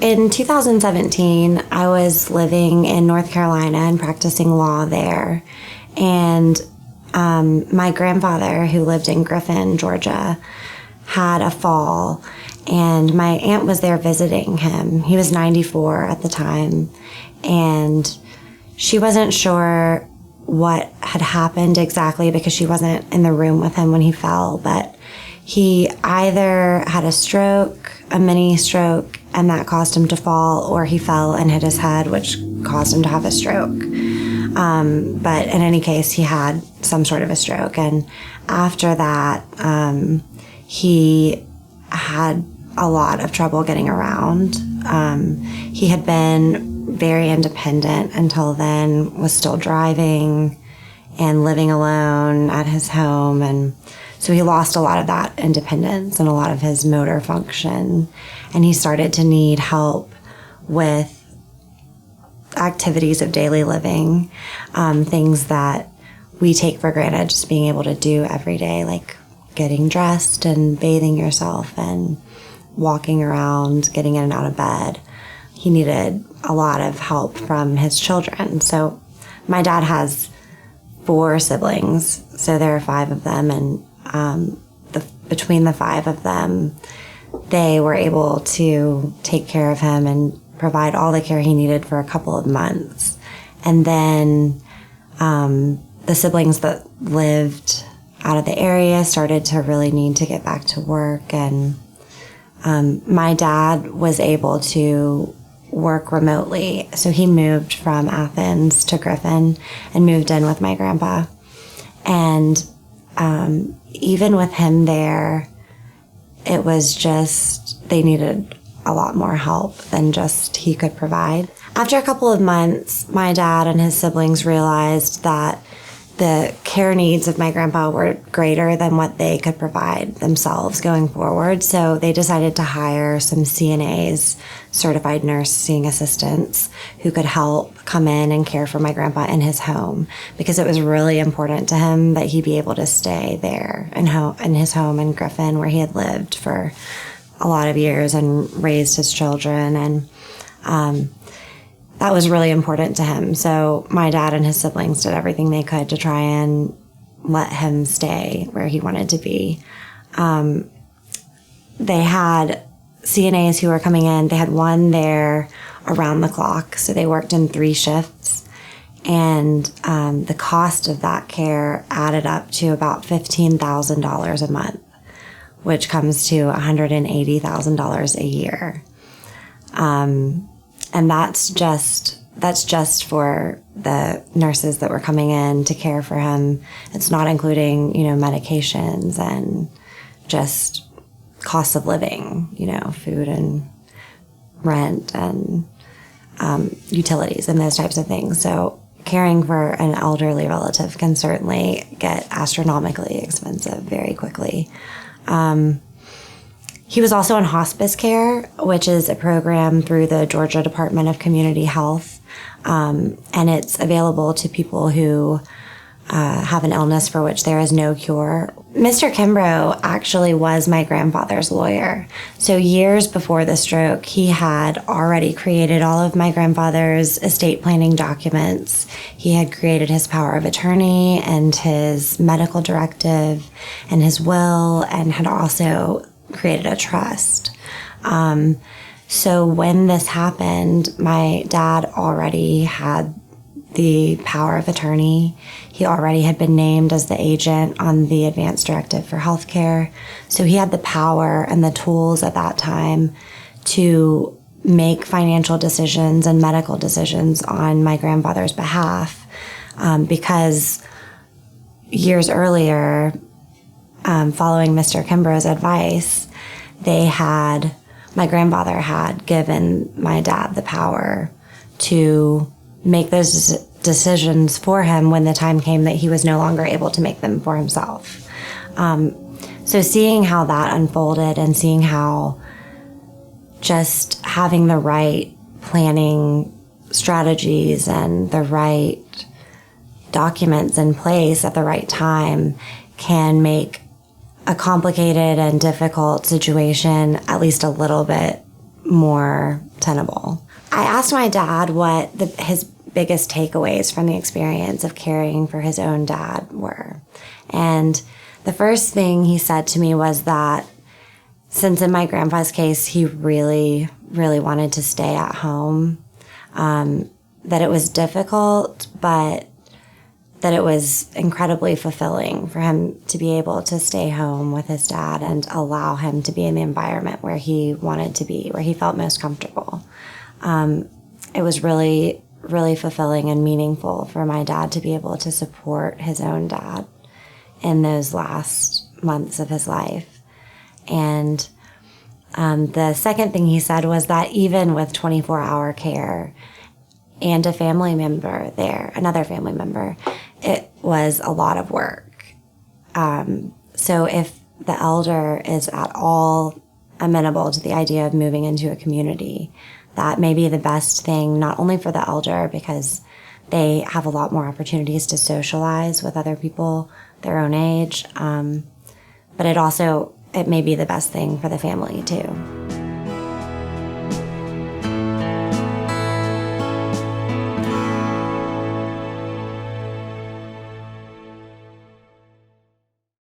in 2017, I was living in North Carolina and practicing law there. And my grandfather, who lived in Griffin, Georgia, had a fall. And my aunt was there visiting him. He was 94 at the time. And she wasn't sure what had happened exactly because she wasn't in the room with him when he fell. But he either had a stroke, a mini stroke, and that caused him to fall, or he fell and hit his head, which caused him to have a stroke. But in any case, he had some sort of a stroke. And after that, he had a lot of trouble getting around. He had been very independent until then, was still driving and living alone at his home. And so he lost a lot of that independence and a lot of his motor function. And he started to need help with activities of daily living, things that we take for granted just being able to do every day, like getting dressed and bathing yourself and walking around, getting in and out of bed. He needed a lot of help from his children. So my dad has 4 siblings, so there are 5 of them, and between the 5 of them, they were able to take care of him and provide all the care he needed for a couple of months. And then the siblings that lived out of the area started to really need to get back to work, and my dad was able to work remotely. So he moved from Athens to Griffin and moved in with my grandpa. And even with him there, it was just, they needed a lot more help than just he could provide. After a couple of months, my dad and his siblings realized that the care needs of my grandpa were greater than what they could provide themselves going forward. So they decided to hire some CNAs, certified nursing assistants, who could help come in and care for my grandpa in his home, because it was really important to him that he be able to stay there in his home in Griffin, where he had lived for a lot of years and raised his children. And that was really important to him. So my dad and his siblings did everything they could to try and let him stay where he wanted to be. They had CNAs who were coming in. They had one there around the clock, so they worked in 3 shifts. And the cost of that care added up to about $15,000 a month, which comes to $180,000 a year. And that's just for the nurses that were coming in to care for him. It's not including, medications and just costs of living, food and rent and utilities and those types of things. So caring for an elderly relative can certainly get astronomically expensive very quickly. He was also in hospice care, which is a program through the Georgia Department of Community Health, and it's available to people who have an illness for which there is no cure. Mr. Kimbrough actually was my grandfather's lawyer. So years before the stroke, he had already created all of my grandfather's estate planning documents. He had created his power of attorney and his medical directive and his will, and had also created a trust. So when this happened, my dad already had the power of attorney. He already had been named as the agent on the advance directive for healthcare. So he had the power and the tools at that time to make financial decisions and medical decisions on my grandfather's behalf, because years earlier, following Mr. Kimbrough's advice, my grandfather had given my dad the power to make those decisions for him when the time came that he was no longer able to make them for himself. So seeing how that unfolded and seeing how just having the right planning strategies and the right documents in place at the right time can make a complicated and difficult situation at least a little bit more tenable. I asked my dad what his biggest takeaways from the experience of caring for his own dad were. And the first thing he said to me was that since in my grandpa's case, he really, really wanted to stay at home, that it was difficult, but that it was incredibly fulfilling for him to be able to stay home with his dad and allow him to be in the environment where he wanted to be, where he felt most comfortable. It was really, really fulfilling and meaningful for my dad to be able to support his own dad in those last months of his life. And the second thing he said was that even with 24-hour care and a family member there, another family member, it was a lot of work. So if the elder is at all amenable to the idea of moving into a community, that may be the best thing, not only for the elder, because they have a lot more opportunities to socialize with other people their own age, but it may be the best thing for the family too.